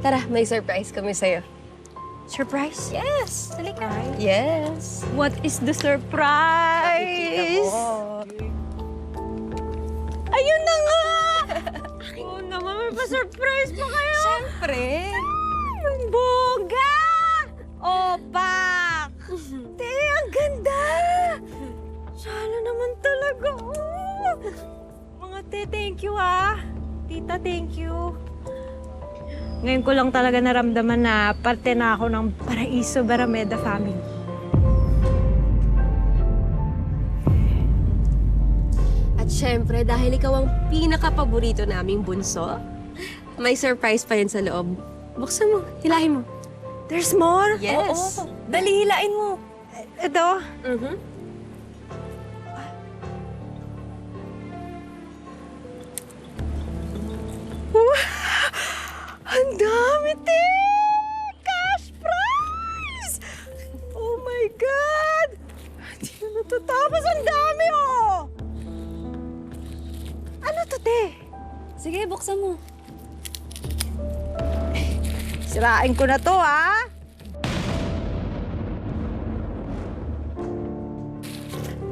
Tara, may surprise kami sa'yo. Surprise? Yes! Halika. Yes! What is the Nakikita surprise? mo. Ayun na nga! Oo naman, may pa-surprise pa kayo! Siyempre! Yung boga! Opak! Te, ang ganda! Sana naman talaga. Oh. Mga te, thank you ah. Tita, thank you. Ngayon ko lang talaga naramdaman na parte na ako ng Paraiso Barameda family. At syempre, dahil ikaw ang pinaka-paborito naming bunso, may surprise pa yun sa loob. Buksan mo, hilahin mo. There's more? Yes. Oo. Dali, hilain mo. Ito? Mhm. Ang dami, te! Cash prize! Oh my God! Hindi na natatapos. Ang dami, oh! Ano to, te? Sige, buksan mo. Sirain ko na to, ha?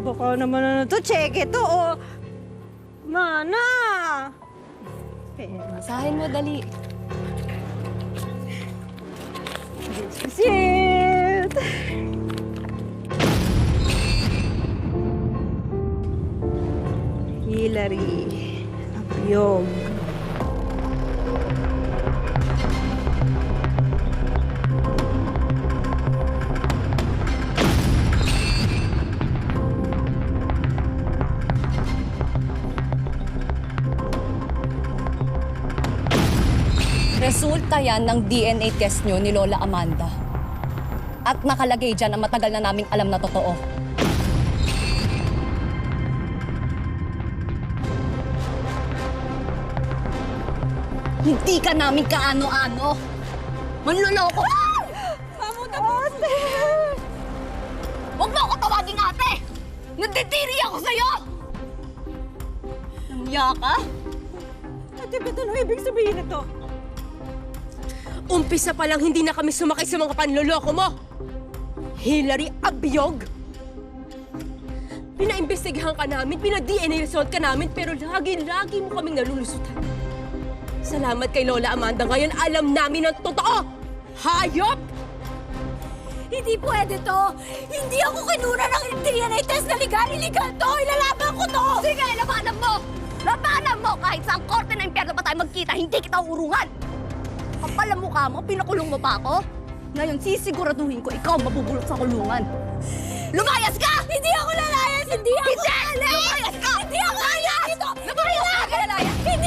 Baka naman ano to. Check ito, oh. Mana! Masahin mo, dali. Shit! Hillary. Abiyog. Resulta yan ng DNA test nyo ni Lola Amanda. At nakalagay dyan ang matagal na naming alam na totoo. Hindi ka namin kaano-ano. Manloloko ka! Pamunta po! Ate! Huwag mo ako tawaging ate! Nandidiri ako sa'yo! Nangya ka? Ate, ba't ano ibig sabihin nito? Umpisa pa lang hindi na kami sumakay sa mga panloloko mo! Hillary Abiyog! Pinaimbestigahan ka namin, pina-DNA result ka namin, pero lagi mo kaming nalulusutan. Salamat kay Lola Amanda, ngayon alam namin ang totoo! Hayop! Hindi pwede to! Hindi ako kinuna ng DNA test na legal-illegal to! Ilalaban ko to! Sige, labanan mo! Labanan mo! Kahit sa korte na impyerno pa tayo magkita, hindi kita urungan! Kapal ang mukha mo, pinakulong mo pa ako? Ngayon, sisiguraduhin ko ikaw mabubulok sa kulungan. Lumayas ka! Hindi ako lalayas! Hindi ako lalayas! Lumayas ka! Hindi ako lalayas! Lumayas ka! Hindi